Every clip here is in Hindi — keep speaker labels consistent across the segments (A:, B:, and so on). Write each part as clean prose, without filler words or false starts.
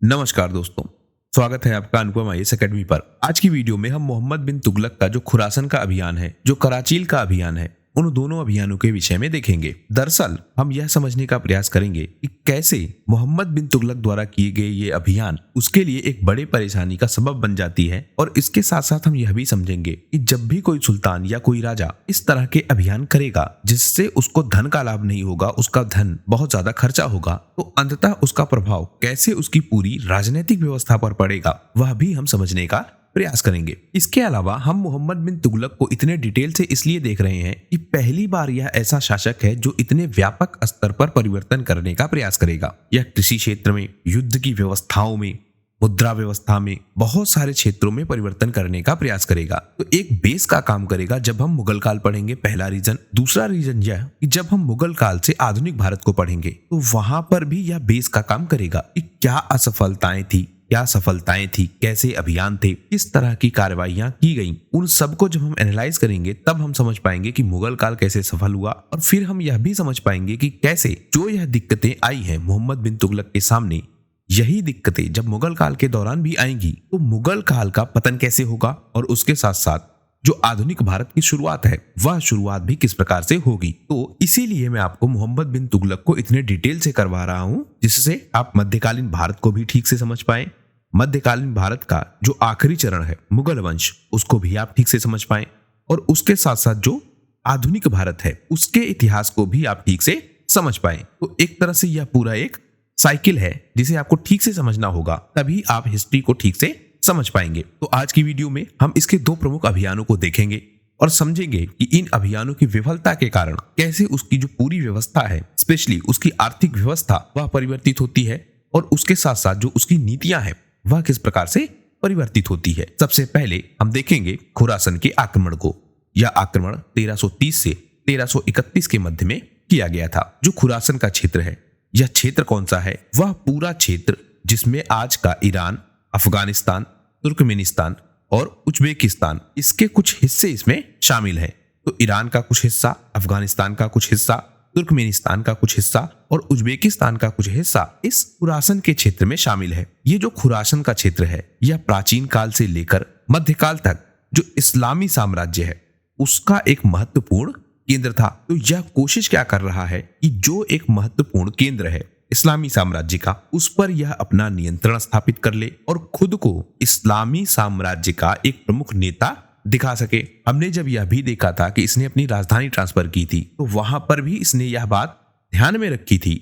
A: नमस्कार दोस्तों, स्वागत है आपका अनुपम आईएएस एकेडमी पर। आज की वीडियो में हम मोहम्मद बिन तुगलक का जो खुरासन का अभियान है, जो कराचील का अभियान है, उन दोनों अभियानों के विषय में देखेंगे। दरअसल हम यह समझने का प्रयास करेंगे कि कैसे मोहम्मद बिन तुगलक द्वारा किए गए ये अभियान उसके लिए एक बड़े परेशानी का सबब बन जाती है। और इसके साथ साथ हम यह भी समझेंगे कि जब भी कोई सुल्तान या कोई राजा इस तरह के अभियान करेगा जिससे उसको धन का लाभ नहीं होगा, उसका धन बहुत ज्यादा खर्चा होगा, तो अंततः उसका प्रभाव कैसे उसकी पूरी राजनीतिक व्यवस्था पर पड़ेगा, वह भी हम समझने का प्रयास करेंगे। इसके अलावा हम मोहम्मद बिन तुगलक को इतने डिटेल से इसलिए देख रहे हैं कि पहली बार यह ऐसा शासक है जो इतने व्यापक स्तर पर परिवर्तन करने का प्रयास करेगा। यह कृषि क्षेत्र में, युद्ध की व्यवस्थाओं में, मुद्रा व्यवस्था में, बहुत सारे क्षेत्रों में परिवर्तन करने का प्रयास करेगा। तो एक बेस का काम करेगा। जब हम मुगल काल पढ़ेंगे, पहला रीजन। दूसरा रीजन यह कि जब हम मुगल काल से आधुनिक भारत को पढ़ेंगे तो वहां पर भी यह बेस का काम करेगा कि क्या असफलताएं थी, क्या सफलताएं थी, कैसे अभियान थे, किस तरह की कार्रवाइयां की गईं। उन सबको जब हम एनालाइज करेंगे तब हम समझ पाएंगे कि मुगल काल कैसे सफल हुआ। और फिर हम यह भी समझ पाएंगे कि कैसे जो यह दिक्कतें आई हैं मोहम्मद बिन तुगलक के सामने, यही दिक्कतें जब मुगल काल के दौरान भी आएंगी तो मुगल काल का पतन कैसे होगा और उसके साथ साथ जो आधुनिक भारत की शुरुआत है वह शुरुआत भी किस प्रकार से होगी। तो इसीलिए मैं आपको मोहम्मद बिन तुगलक को इतने डिटेल से करवा रहा हूं जिससे आप मध्यकालीन भारत को भी ठीक से समझ पाएं। मध्यकालीन भारत का जो आखिरी चरण है मुगल वंश, उसको भी आप ठीक से समझ पाएं। और उसके साथ साथ जो आधुनिक भारत है उसके इतिहास को भी आप ठीक से समझ पाएं। तो एक तरह से यह पूरा एक साइकिल है जिसे आपको ठीक से समझना होगा, तभी आप हिस्ट्री को ठीक से समझ पाएंगे। तो आज की वीडियो में हम इसके दो प्रमुख अभियानों को देखेंगे और समझेंगे कि इन अभियानों की विफलता के कारण कैसे उसकी जो पूरी व्यवस्था है, स्पेशली उसकी आर्थिक व्यवस्था, वह परिवर्तित होती है और उसके साथ साथ जो उसकी नीतियां हैं वह किस प्रकार से परिवर्तित होती है। सबसे पहले हम देखेंगे खुरासन के आक्रमण को। यह आक्रमण 1330 से 1331 के मध्य में किया गया था। जो खुरासन का क्षेत्र है, यह क्षेत्र कौन सा है? वह पूरा क्षेत्र जिसमें आज का ईरान, अफगानिस्तान, तुर्कमेनिस्तान और उज्बेकिस्तान, इसके कुछ हिस्से इसमें शामिल हैं। तो ईरान का कुछ हिस्सा, अफगानिस्तान का कुछ हिस्सा, तुर्कमेनिस्तान का कुछ हिस्सा और उज्बेकिस्तान का कुछ हिस्सा इस खुरासन के क्षेत्र में शामिल है। ये जो खुरासन का क्षेत्र है यह प्राचीन काल से लेकर मध्यकाल तक जो इस्लामी साम्राज्य है उसका एक महत्वपूर्ण केंद्र था। तो यह कोशिश क्या कर रहा है कि जो एक महत्वपूर्ण केंद्र है इस्लामी साम्राज्य का, उस पर यह अपना नियंत्रण स्थापित कर ले और खुद को इस्लामी साम्राज्य का एक प्रमुख नेता दिखा सके। हमने जब यह भी देखा था कि इसने अपनी राजधानी ट्रांसफर की थी तो वहां पर भी इसने यह बात ध्यान में रखी थी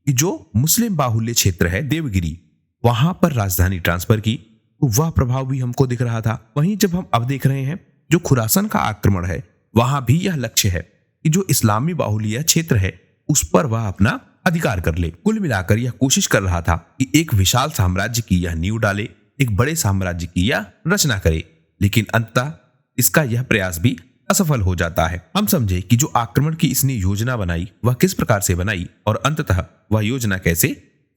A: कि जो मुस्लिम बाहुल्य क्षेत्र है देवगिरी, वहां पर राजधानी ट्रांसफर की, तो वह प्रभाव भी हमको दिख रहा था। वहीं जब हम अब देख रहे हैं जो खुरासन का आक्रमण है, वहां भी यह लक्ष्य है कि जो इस्लामी बाहुल्य क्षेत्र है उस पर वह अपना अधिकार कर ले। कुल मिलाकर यह कोशिश कर रहा था कि एक विशाल साम्राज्य की यह नींव डाले, एक बड़े साम्राज्य की यह रचना करे। लेकिन अंततः इसका यह प्रयास भी असफल हो जाता है। हम समझे कि जो आक्रमण की इसने योजना बनाई वह किस प्रकार से बनाई और अंततः वह योजना कैसे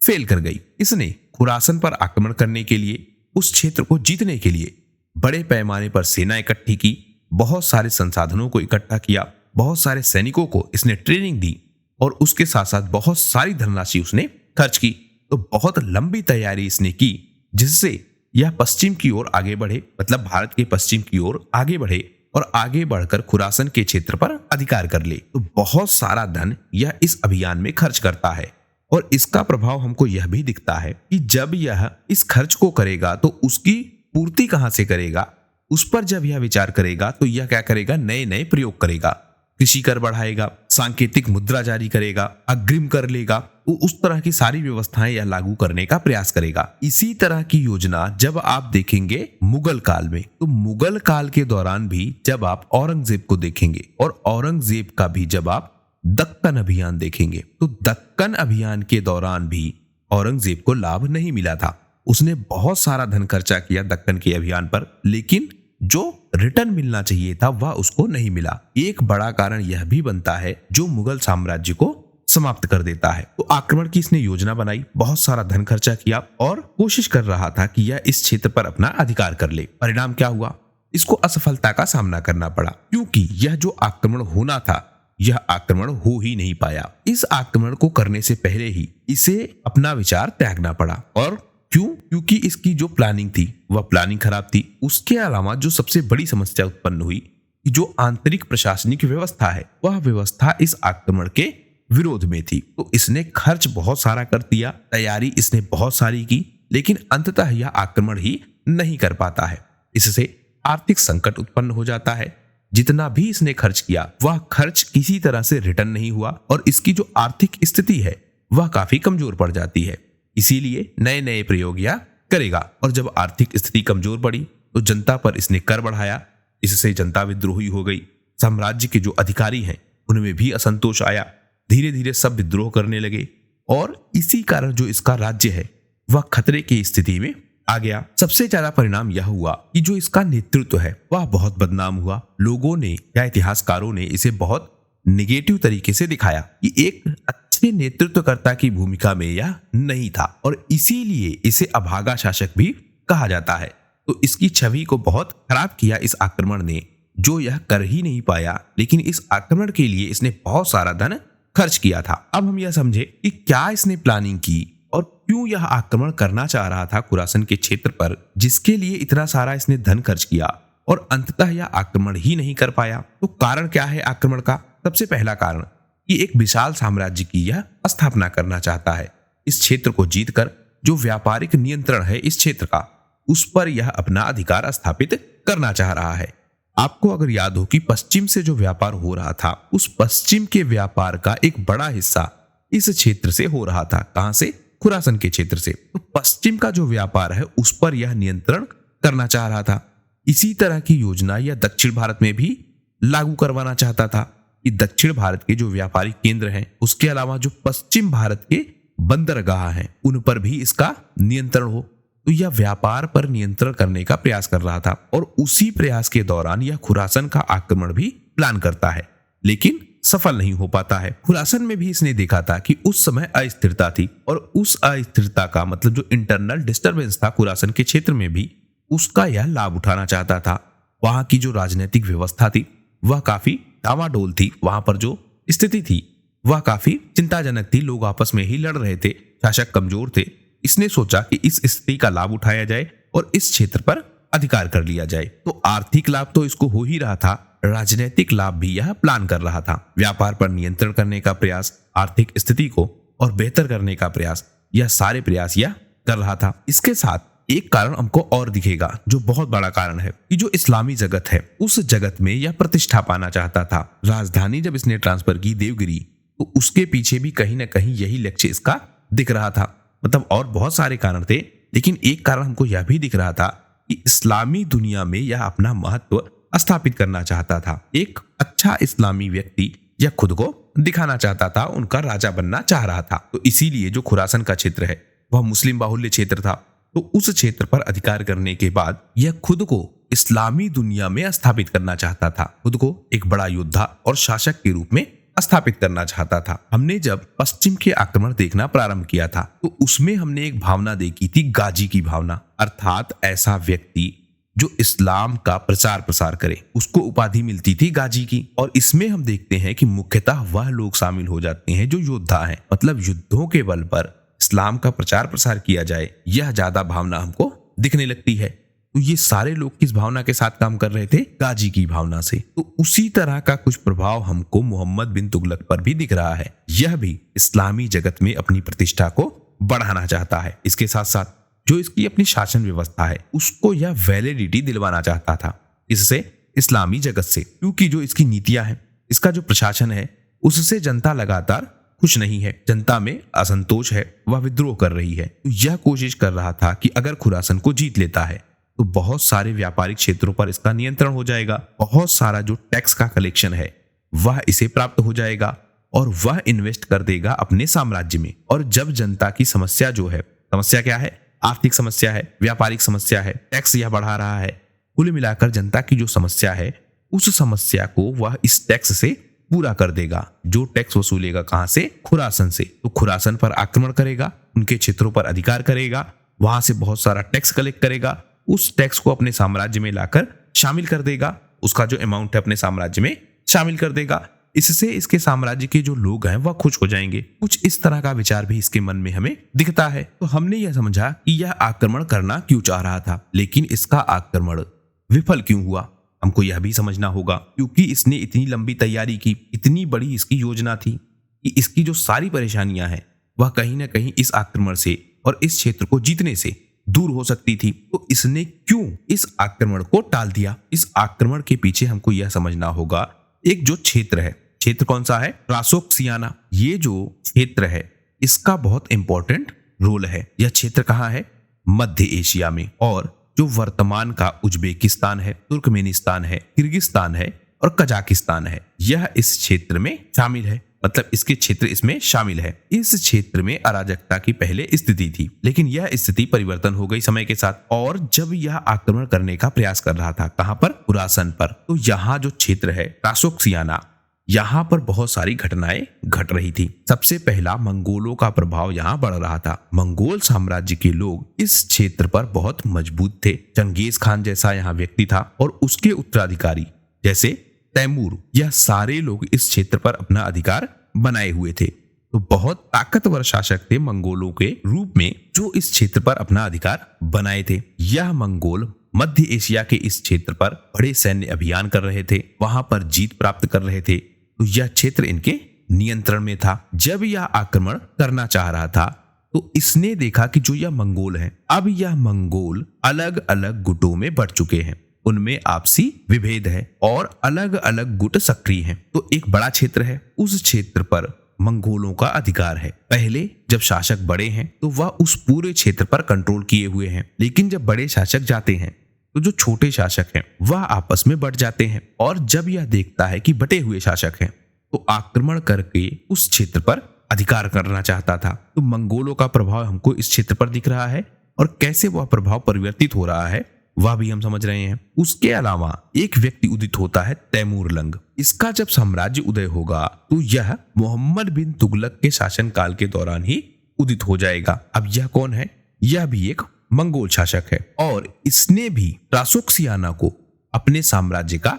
A: फेल कर गई। इसने खुरासन पर आक्रमण करने के लिए, उस क्षेत्र को जीतने के लिए बड़े पैमाने पर सेना इकट्ठी की, बहुत सारे संसाधनों को इकट्ठा किया, बहुत सारे सैनिकों को इसने ट्रेनिंग दी और उसके साथ साथ बहुत सारी धनराशि उसने खर्च की। तो बहुत लंबी तैयारी इसने की जिससे यह पश्चिम की ओर आगे बढ़े, मतलब भारत के पश्चिम की ओर आगे बढ़े और आगे बढ़कर खुरासन के क्षेत्र पर अधिकार कर ले। तो बहुत सारा धन यह इस अभियान में खर्च करता है और इसका प्रभाव हमको यह भी दिखता है कि जब यह इस खर्च को करेगा तो उसकी पूर्ति कहां से करेगा, उस पर जब यह विचार करेगा तो यह क्या करेगा, नए नए प्रयोग करेगा। कृषि कर बढ़ाएगा, सांकेतिक मुद्रा जारी करेगा, अग्रिम कर लेगा, वो उस तरह की सारी व्यवस्थाएं यह लागू करने का प्रयास करेगा। इसी तरह की योजना जब आप देखेंगे मुगल काल में, तो मुगल काल के दौरान भी जब आप औरंगजेब को देखेंगे और औरंगजेब का भी जब आप दक्कन अभियान देखेंगे, तो दक्कन अभियान के दौरान भी औरंगजेब को लाभ नहीं मिला था। उसने बहुत सारा धन खर्चा किया दक्कन के अभियान पर, लेकिन जो रिटर्न मिलना चाहिए था वह उसको नहीं मिला। एक बड़ा कारण यह भी बनता है जो मुगल साम्राज्य को समाप्त कर देता है। तो आक्रमण की इसने योजना बनाई, बहुत सारा धन खर्चा किया और कोशिश कर रहा था कि यह इस क्षेत्र पर अपना अधिकार कर ले। परिणाम क्या हुआ? इसको असफलता का सामना करना पड़ा, क्योंकि यह जो आक्रमण होना था यह आक्रमण हो ही नहीं पाया। इस आक्रमण को करने से पहले ही इसे अपना विचार त्यागना पड़ा। और क्यों? क्योंकि इसकी जो प्लानिंग थी वह प्लानिंग खराब थी। उसके अलावा जो सबसे बड़ी समस्या उत्पन्न हुई कि जो आंतरिक प्रशासनिक व्यवस्था है वह व्यवस्था इस आक्रमण के विरोध में थी। तो इसने खर्च बहुत सारा कर दिया, तैयारी इसने बहुत सारी की, लेकिन अंततः यह आक्रमण ही नहीं कर पाता है। इससे आर्थिक संकट उत्पन्न हो जाता है। जितना भी इसने खर्च किया वह खर्च किसी तरह से रिटर्न नहीं हुआ और इसकी जो आर्थिक स्थिति है वह काफी कमजोर पड़ जाती है। इसीलिए नए नए प्रयोग यह करेगा और जब आर्थिक स्थिति कमजोर पड़ी तो जनता पर इसने कर बढ़ाया। इससे जनता विद्रोही हो गई। साम्राज्य के जो अधिकारी हैं उनमें भी असंतोष आया। धीरे धीरे सब विद्रोह करने लगे और इसी कारण जो इसका राज्य है वह खतरे की स्थिति में आ गया। सबसे ज्यादा परिणाम यह हुआ कि जो इसका नेतृत्व है वह बहुत बदनाम हुआ। लोगों ने या इतिहासकारों ने इसे बहुत निगेटिव तरीके से दिखाया कि एक अच्छे नेतृत्वकर्ता की भूमिका में यह नहीं था और इसीलिए इसे अभागा शासक भी कहा जाता है। तो इसकी छवि को बहुत खराब किया इस आक्रमण ने, जो यह कर ही नहीं पाया, लेकिन इस आक्रमण के लिए इसने बहुत सारा धन खर्च किया था। अब हम यह समझे कि क्या इसने प्लानिंग की और क्यों यह आक्रमण करना चाह रहा था खुरासन के क्षेत्र पर, जिसके लिए इतना सारा इसने धन खर्च किया और अंततः यह आक्रमण ही नहीं कर पाया। तो कारण क्या है आक्रमण का? सबसे पहला कारण कि एक विशाल साम्राज्य की यह स्थापना करना चाहता है। इस क्षेत्र को जीतकर जो व्यापारिक नियंत्रण है इस क्षेत्र का, उस पर यह अपना अधिकार स्थापित करना चाह रहा है। आपको अगर याद हो कि पश्चिम से जो व्यापार हो रहा था, उस पश्चिम के व्यापार का एक बड़ा हिस्सा इस क्षेत्र से हो रहा था। कहां से? खुरासन के क्षेत्र से। तो पश्चिम का जो व्यापार है उस पर यह नियंत्रण करना चाह रहा था। इसी तरह की योजना यह दक्षिण भारत में भी लागू करवाना चाहता था कि दक्षिण भारत के जो व्यापारिक केंद्र हैं, उसके अलावा जो पश्चिम भारत के बंदरगाह हैं, उन पर भी इसका नियंत्रण हो। तो यह व्यापार पर नियंत्रण करने का प्रयास कर रहा था और उसी प्रयास के दौरान यह खुरासन का आक्रमण भी प्लान करता है, लेकिन सफल नहीं हो पाता है। खुरासन में भी इसने देखा था कि उस समय अस्थिरता थी और उस अस्थिरता का मतलब जो इंटरनल डिस्टरबेंस था खुरासन के क्षेत्र में भी, उसका यह लाभ उठाना चाहता था। वहां की जो राजनीतिक व्यवस्था थी वह काफी डावाडोल थी। वहां पर जो स्थिति थी वह काफी चिंताजनक थी। लोग आपस में ही लड़ रहे थे, शासक कमजोर थे। इसने सोचा कि इस स्थिति का लाभ उठाया जाए और इस क्षेत्र पर अधिकार कर लिया जाए। तो आर्थिक लाभ तो इसको हो ही रहा था, राजनीतिक लाभ भी यह प्लान कर रहा था। व्यापार पर नियंत्रण करने का प्रयास, आर्थिक स्थिति को और बेहतर करने का प्रयास, यह सारे प्रयास यह कर रहा था। इसके साथ एक कारण हमको और दिखेगा जो बहुत बड़ा कारण है कि जो इस्लामी जगत है उस जगत में यह प्रतिष्ठा पाना चाहता था। राजधानी जब इसने ट्रांसफर की देवगिरी, तो उसके पीछे भी कहीं ना कहीं यही लक्ष्य इसका दिख रहा था। मतलब और बहुत सारे कारण थे, लेकिन एक कारण हमको यह भी दिख रहा था कि इस्लामी दुनिया में यह अपना महत्व स्थापित करना चाहता था। एक अच्छा इस्लामी व्यक्ति यह खुद को दिखाना चाहता था, उनका राजा बनना चाह रहा था। तो इसीलिए जो खुरासन का क्षेत्र है वह मुस्लिम बाहुल्य क्षेत्र था। तो उस क्षेत्र पर अधिकार करने के बाद यह खुद को इस्लामी दुनिया में स्थापित करना चाहता था। खुद को एक बड़ा योद्धा और शासक के रूप में स्थापित करना चाहता था। हमने जब पश्चिम के आक्रमण देखना प्रारंभ किया था तो उसमें हमने एक भावना देखी थी, गाजी की भावना, अर्थात ऐसा व्यक्ति जो इस्लाम का प्रचार प्रसार करे, उसको उपाधि मिलती थी गाजी की। और इसमें हम देखते हैं कि मुख्यतः वह लोग शामिल हो जाते हैं जो योद्धा हैं, मतलब युद्धों के बल पर इस्लाम का प्रचार प्रसार किया जाए, यह ज्यादा भावना हमको दिखने लगती है। तो ये सारे लोग किस भावना के साथ काम कर रहे थे? गाजी की भावना से। तो उसी तरह का कुछ प्रभाव हमको मोहम्मद बिन तुगलक पर भी दिख रहा है। यह भी इस्लामी जगत में अपनी प्रतिष्ठा को बढ़ाना चाहता है। इसके साथ साथ जो इसकी अपनी शासन व्यवस्था है उसको यह वैलिडिटी दिलवाना चाहता था इससे इस्लामी जगत से, क्योंकि जो इसकी नीतियां हैं, इसका जो प्रशासन है, उससे जनता लगातार खुश नहीं है। जनता में असंतोष है, वह विद्रोह कर रही है। तो यह कोशिश कर रहा था कि अगर खुरासन को जीत लेता है तो बहुत सारे व्यापारिक क्षेत्रों पर इसका नियंत्रण हो जाएगा, बहुत सारा जो टैक्स का कलेक्शन है वह इसे प्राप्त हो जाएगा और वह इन्वेस्ट कर देगा अपने साम्राज्य में। और जब जनता की समस्या जो है, समस्या क्या है? आर्थिक समस्या है, व्यापारिक समस्या है, टैक्स यह बढ़ा रहा है, कुल मिलाकर जनता की जो समस्या है उस समस्या को वह इस टैक्स से पूरा कर देगा। जो टैक्स वसूलेगा कहां से? खुरासन से। तो खुरासन पर आक्रमण करेगा, उनके क्षेत्रों पर अधिकार करेगा, वहां से बहुत सारा टैक्स कलेक्ट करेगा, उस टैक्स को अपने साम्राज्य में लाकर शामिल कर देगा, उसका जो अमाउंट है अपने साम्राज्य में शामिल कर देगा। इससे इसके साम्राज्य के जो लोग हैं वह खुश हो जाएंगे। कुछ इस तरह का विचार भी इसके मन में हमें दिखता है। तो हमने यह समझा कि यह आक्रमण करना क्यों चाह रहा था, लेकिन इसका आक्रमण विफल क्यों हुआ हमको यह भी समझना होगा, क्योंकि इसने इतनी लंबी तैयारी की, इतनी बड़ी इसकी योजना थी कि इसकी जो सारी परेशानियां हैं वह कहीं ना कहीं इस आक्रमण से और इस क्षेत्र को जीतने से दूर हो सकती थी। तो इसने क्यों इस आक्रमण को टाल दिया? इस आक्रमण के पीछे हमको यह समझना होगा, एक जो क्षेत्र है, क्षेत्र कौन सा है? ट्रासोक्सियाना। ये जो क्षेत्र है इसका बहुत इंपॉर्टेंट रोल है। यह क्षेत्र कहाँ है? मध्य एशिया में, और जो वर्तमान का उज्बेकिस्तान है, तुर्कमेनिस्तान है, किर्गिस्तान है और कजाकिस्तान है, यह इस क्षेत्र में शामिल है। मतलब इसके क्षेत्र इसमें शामिल है। इस क्षेत्र में अराजकता की पहले स्थिति थी, लेकिन यह स्थिति परिवर्तन हो गई समय के साथ। और जब यह आक्रमण करने का प्रयास कर रहा था, कहां पर? खुरासन पर। तो यहाँ जो क्षेत्र है ट्रासोक्सियाना, यहाँ पर बहुत सारी घटनाएं घट रही थी। सबसे पहला, मंगोलों का प्रभाव यहाँ बढ़ रहा था। मंगोल साम्राज्य के लोग इस क्षेत्र पर बहुत मजबूत थे। चंगेज खान जैसा यहाँ व्यक्ति था और उसके उत्तराधिकारी जैसे तैमूर, यह सारे लोग इस क्षेत्र पर अपना अधिकार बनाए हुए थे। तो बहुत ताकतवर शासक थे मंगोलों के रूप में, जो इस क्षेत्र पर अपना अधिकार बनाए थे। यह मंगोल मध्य एशिया के इस क्षेत्र पर बड़े सैन्य अभियान कर रहे थे, वहां पर जीत प्राप्त कर रहे थे। तो यह क्षेत्र इनके नियंत्रण में था। जब यह आक्रमण करना चाह रहा था तो इसने देखा कि जो यह मंगोल हैं, अब यह मंगोल अलग अलग गुटों में बढ़ चुके हैं, उनमें आपसी विभेद है और अलग अलग गुट सक्रिय हैं। तो एक बड़ा क्षेत्र है, उस क्षेत्र पर मंगोलों का अधिकार है। पहले जब शासक बड़े हैं तो वह उस पूरे क्षेत्र पर कंट्रोल किए हुए हैं, लेकिन जब बड़े शासक जाते हैं तो जो छोटे शासक हैं वह आपस में बट जाते हैं। और जब यह देखता है कि बटे हुए शासक हैं तो आक्रमण करके उस क्षेत्र पर अधिकार करना चाहता था। तो मंगोलों का प्रभाव हमको इस क्षेत्र पर दिख रहा है, और कैसे वह प्रभाव परिवर्तित हो रहा है वह भी हम समझ रहे हैं। उसके अलावा एक व्यक्ति उदित होता है, तैमूर लंग। इसका जब साम्राज्य उदय होगा तो यह मोहम्मद बिन तुगलक के शासनकाल के दौरान ही उदित हो जाएगा। अब यह कौन है? यह भी एक मंगोल शासक है, और इसने भी ट्रासोक्सियाना को अपने साम्राज्य का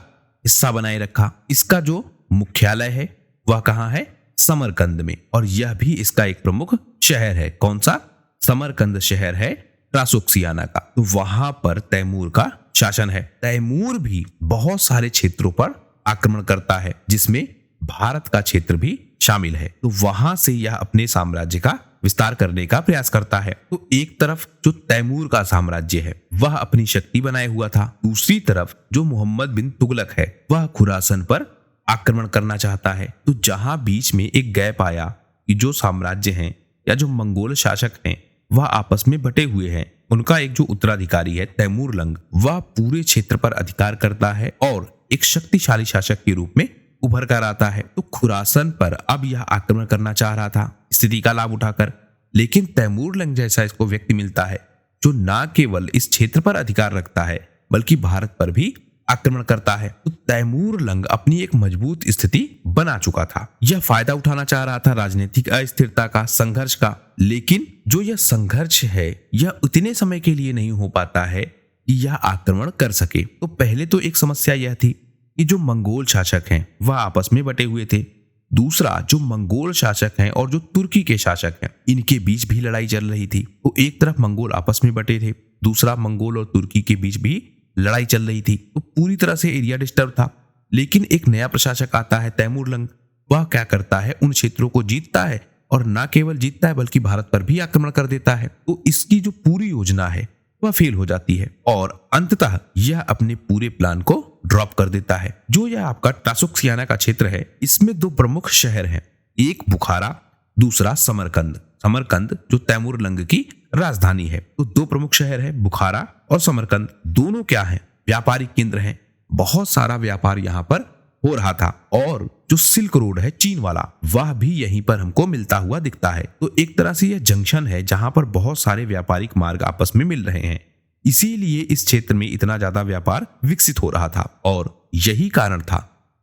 A: हिस्सा बनाए रखा। इसका जो मुख्यालय है वह कहाँ है? समरकंद में, और यह भी इसका एक प्रमुख शहर है। कौन सा? समरकंद शहर है ट्रासोक्सियाना का। तो वहां पर तैमूर का शासन है। तैमूर भी बहुत सारे क्षेत्रों पर आक्रमण करता है, जिसमें भारत का क्षेत्र भी शामिल है। तो वहां से यह अपने साम्राज्य का विस्तार करने का प्रयास करता है। तो एक तरफ जो तैमूर का साम्राज्य है वह अपनी शक्ति बनाए हुआ था, दूसरी तरफ जो मोहम्मद बिन तुगलक है वह खुरासन पर आक्रमण करना चाहता है। तो जहां बीच में एक गैप आया कि जो साम्राज्य हैं या जो मंगोल शासक हैं वह आपस में बटे हुए हैं, उनका एक जो उत्तराधिकारी है तैमूर लंग, वह पूरे क्षेत्र पर अधिकार करता है और एक शक्तिशाली शासक के रूप में उभर कर आता है। तो खुरासन पर अब यह आक्रमण करना चाह रहा था स्थिति का लाभ उठाकर, लेकिन तैमूर लंग जैसा इसको व्यक्ति मिलता है जो न केवल इस क्षेत्र पर अधिकार रखता है बल्कि भारत पर भी आक्रमण करता है। तो तैमूर लंग अपनी एक मजबूत स्थिति बना चुका था। यह फायदा उठाना चाह रहा था राजनीतिक अस्थिरता का, संघर्ष का, लेकिन जो यह संघर्ष है यह उतने समय के लिए नहीं हो पाता है कि यह आक्रमण कर सके। तो पहले तो एक समस्या यह थी कि जो मंगोल शासक हैं वह आपस में बटे हुए थे। दूसरा, जो मंगोल शासक हैं और जो तुर्की के शासक हैं इनके बीच भी लड़ाई चल रही थी। तो एक तरफ मंगोल आपस में बटे थे, दूसरा मंगोल और तुर्की के बीच भी लड़ाई चल रही थी। तो पूरी तरह से एरिया डिस्टर्ब था। लेकिन एक नया प्रशासक आता है तैमूर लंग, वह क्या करता है, उन क्षेत्रों को जीतता है और न केवल जीतता है बल्कि भारत पर भी आक्रमण कर देता है। तो इसकी जो पूरी योजना है वह फेल हो जाती है और अंततः यह अपने पूरे प्लान को ड्रॉप कर देता है। जो यह आपका ट्रासोक्सियाना का क्षेत्र है इसमें दो प्रमुख शहर हैं, एक बुखारा, दूसरा समरकंद। समरकंद जो तैमूर लंग की राजधानी है। तो दो प्रमुख शहर है बुखारा और समरकंद। दोनों क्या हैं? व्यापारिक केंद्र हैं। बहुत सारा व्यापार यहाँ पर हो रहा था और जो सिल्क रोड है चीन वाला वह भी यहीं पर हमको मिलता हुआ दिखता है। तो एक तरह से यह जंक्शन है जहां पर बहुत सारे व्यापारिक मार्ग आपस में मिल रहे हैं। इसीलिए इस क्षेत्र में इतना ज्यादा व्यापार विकसित हो रहा था और यही कारण था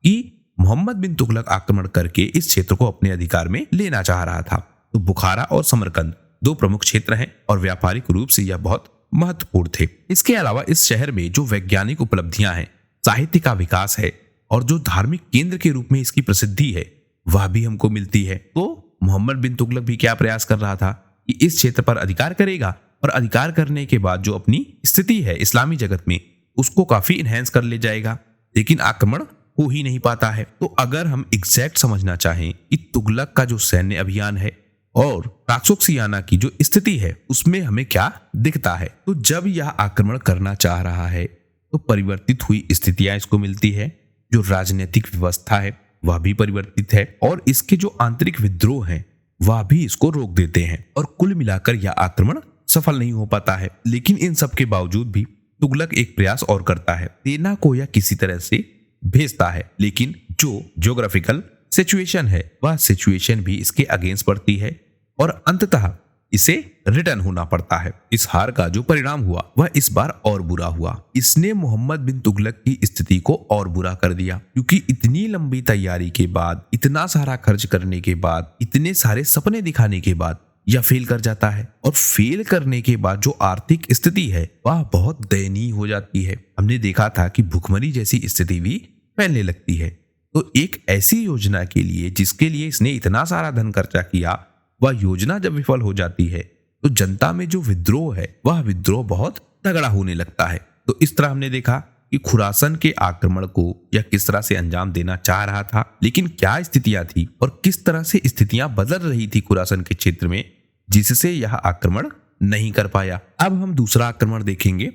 A: कि मोहम्मद बिन तुगलक आक्रमण करके इस क्षेत्र को अपने अधिकार में लेना चाह रहा था। तो बुखारा और समरकंद दो प्रमुख क्षेत्र हैं और व्यापारिक रूप से यह बहुत महत्वपूर्ण थे। इसके अलावा इस शहर में जो वैज्ञानिक उपलब्धियां हैं, साहित्य का विकास है, और जो धार्मिक केंद्र के रूप में इसकी प्रसिद्धि है वह भी हमको मिलती है। तो मोहम्मद बिन तुगलक भी क्या प्रयास कर रहा था कि इस क्षेत्र पर अधिकार करेगा और अधिकार करने के बाद जो अपनी स्थिति है इस्लामी जगत में उसको काफी इनहेंस कर ले जाएगा, लेकिन आक्रमण हो ही नहीं पाता है। तो अगर हम एग्जैक्ट समझना चाहें कि तुगलक का जो सैन्य अभियान है और राक्सोक्सियाना की जो स्थिति है उसमें हमें क्या दिखता है, तो जब यह आक्रमण करना चाह रहा है तो परिवर्तित हुई स्थितियां इसको मिलती है, जो राजनीतिक व्यवस्था है वह भी परिवर्तित है और इसके जो आंतरिक विद्रोह हैं वह भी इसको रोक देते हैं और कुल मिलाकर यह आक्रमण सफल नहीं हो पाता है। लेकिन इन सब के बावजूद भी तुगलक एक प्रयास और करता है, सेना को यह किसी तरह से भेजता है, लेकिन जो ज्योग्राफिकल सिचुएशन है वह सिचुएशन भी इसके अगेंस्ट पड़ती है और अंततः इसे रिटर्न होना पड़ता है। इस हार का जो परिणाम हुआ वह इस बार और बुरा हुआ। इसने मोहम्मद बिन तुगलक की स्थिति को और बुरा कर दिया, क्योंकि इतनी लंबी तैयारी के बाद, इतना सारा खर्च करने के बाद, इतने सारे सपने दिखाने के बाद यह फेल कर जाता है और फेल करने के बाद जो आर्थिक स्थिति है वह बहुत दयनीय हो जाती है। हमने देखा था कि भुखमरी जैसी स्थिति भी फैलने लगती है। तो एक ऐसी योजना के लिए जिसके लिए इसने इतना सारा धन खर्चा किया, वह योजना जब विफल हो जाती है तो जनता में जो विद्रोह है वह विद्रोह बहुत तगड़ा होने लगता है। तो इस तरह हमने देखा कि खुरासन के आक्रमण को यह किस तरह से अंजाम देना चाह रहा था, लेकिन क्या स्थितियां थी और किस तरह से स्थितियां बदल रही थी खुरासन के क्षेत्र में जिससे यह आक्रमण नहीं कर पाया। अब हम दूसरा आक्रमण देखेंगे,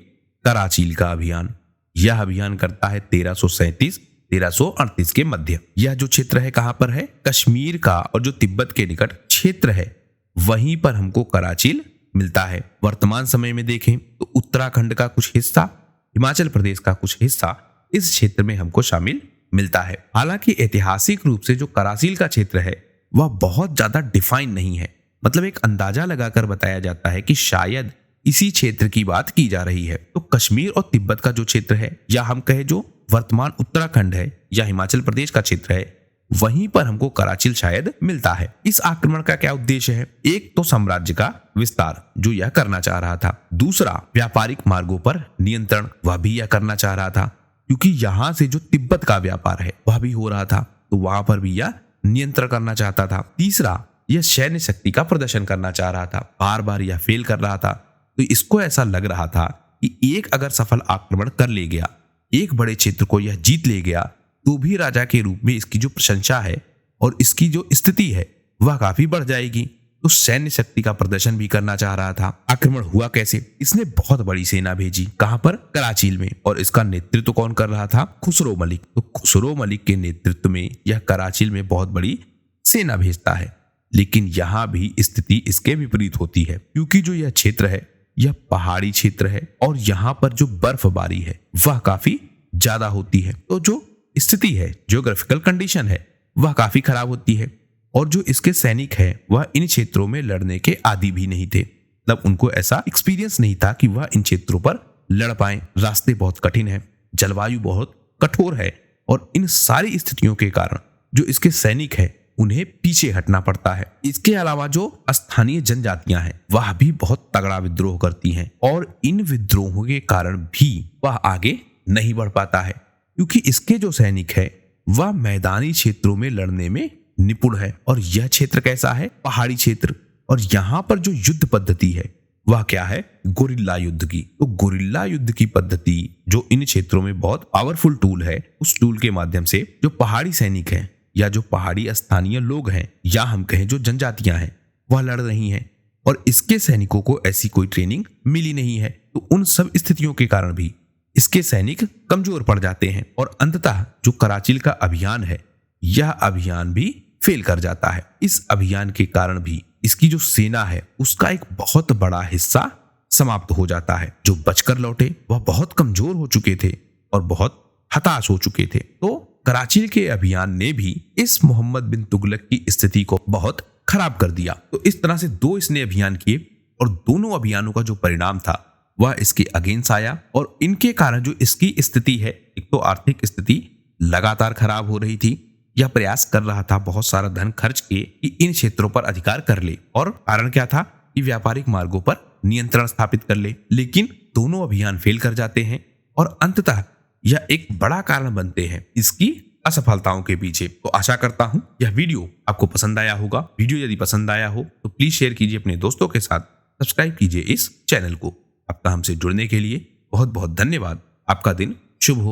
A: कराचील का अभियान। यह अभियान करता है 1337-1338 के मध्य। यह जो क्षेत्र है कहां पर है, कश्मीर का और जो तिब्बत के निकट क्षेत्र है वहीं पर हमको कराचील मिलता है। वर्तमान समय में देखें तो उत्तराखंड का कुछ हिस्सा, हिमाचल प्रदेश का कुछ हिस्सा इस क्षेत्र में हमको शामिल मिलता है। हालांकि ऐतिहासिक रूप से जो कराचील का क्षेत्र है वह बहुत ज्यादा डिफाइन नहीं है, मतलब एक अंदाजा लगाकर बताया जाता है कि शायद इसी क्षेत्र की बात की जा रही है। तो कश्मीर और तिब्बत का जो क्षेत्र है, या हम कहें जो वर्तमान उत्तराखंड है या हिमाचल प्रदेश का क्षेत्र है, वहीं पर हमको कराचील शायद मिलता है। इस आक्रमण का क्या उद्देश्य है? एक तो साम्राज्य का विस्तार जो यह करना चाह रहा था, दूसरा व्यापारिक मार्गों पर नियंत्रण, वह भी यह करना चाह रहा था क्योंकि यहाँ से जो तिब्बत का व्यापार है वह भी हो रहा था, तो वहां पर भी यह नियंत्रण करना चाहता था। तीसरा, यह सैन्य शक्ति का प्रदर्शन करना चाह रहा था, बार बार यह फेल कर रहा था। तो इसको ऐसा लग रहा था कि एक अगर सफल आक्रमण कर ले गया, एक बड़े क्षेत्र को यह जीत ले गया, तो भी राजा के रूप में इसकी जो प्रशंसा है और इसकी जो स्थिति है वह काफी बढ़ जाएगी। तो सैन्य शक्ति का प्रदर्शन भी करना चाह रहा था। आक्रमण हुआ कैसे? इसने बहुत बड़ी सेना भेजी, कहां पर? कराचील में। और इसका नेतृत्व कौन कर रहा था? खुसरो मलिक। तो खुसरो मलिक के नेतृत्व में यह कराचील में बहुत बड़ी सेना भेजता है, लेकिन यहां भी स्थिति इसके विपरीत होती है, क्योंकि जो यह क्षेत्र है यह पहाड़ी क्षेत्र है और यहाँ पर जो बर्फबारी है वह काफी ज्यादा होती है। तो जो स्थिति है, ज्योग्राफिकल कंडीशन है, वह काफी खराब होती है और जो इसके सैनिक हैं वह इन क्षेत्रों में लड़ने के आदी भी नहीं थे, मतलब उनको ऐसा एक्सपीरियंस नहीं था कि वह इन क्षेत्रों पर लड़ पाए। रास्ते बहुत कठिन है, जलवायु बहुत कठोर है और इन सारी स्थितियों के कारण जो इसके सैनिक हैं उन्हें पीछे हटना पड़ता है। इसके अलावा जो स्थानीय जनजातियां हैं वह भी बहुत तगड़ा विद्रोह करती हैं और इन विद्रोहों के कारण भी वह आगे नहीं बढ़ पाता है, क्योंकि इसके जो सैनिक है वह मैदानी क्षेत्रों में लड़ने में निपुण है। और यह क्षेत्र कैसा है? पहाड़ी क्षेत्र। और यहाँ पर जो युद्ध पद्धति है वह क्या है? गोरिल्ला युद्ध की। तो गोरिल्ला युद्ध की पद्धति जो इन क्षेत्रों में बहुत पावरफुल टूल है, उस टूल के माध्यम से जो पहाड़ी सैनिक हैं या जो पहाड़ी स्थानीय लोग हैं या हम कहें जो जनजातियां हैं वह लड़ रही हैं और इसके सैनिकों को ऐसी कोई ट्रेनिंग मिली नहीं है। तो उन सब स्थितियों के कारण भी इसके सैनिक कमजोर पड़ जाते हैं और अंततः जो कराचील का अभियान है यह अभियान भी फेल कर जाता है। इस अभियान के कारण भी इसकी जो सेना है उसका एक बहुत बड़ा हिस्सा समाप्त हो जाता है। जो बचकर लौटे वह बहुत कमजोर हो चुके थे और बहुत हताश हो चुके थे। तो कराचील के अभियान ने भी इस मोहम्मद बिन तुगलक की स्थिति को बहुत खराब कर दिया। तो इस तरह से दो इसने अभियान किए और दोनों अभियानों का जो परिणाम था वह इसके अगेंस्ट आया और इनके कारण जो इसकी स्थिति है, एक तो आर्थिक स्थिति लगातार खराब हो रही थी, यह प्रयास कर रहा था बहुत सारा धन खर्च के कि इन क्षेत्रों पर अधिकार कर ले, और कारण क्या था कि व्यापारिक मार्गों पर नियंत्रण स्थापित कर ले। लेकिन दोनों अभियान फेल कर जाते हैं और अंततः यह एक बड़ा कारण बनते हैं इसकी असफलताओं के पीछे। तो आशा करता हूं यह वीडियो आपको पसंद आया होगा। वीडियो यदि पसंद आया हो तो प्लीज शेयर कीजिए अपने दोस्तों के साथ, सब्सक्राइब कीजिए इस चैनल को। आपका हमसे जुड़ने के लिए बहुत बहुत धन्यवाद। आपका दिन शुभ हो।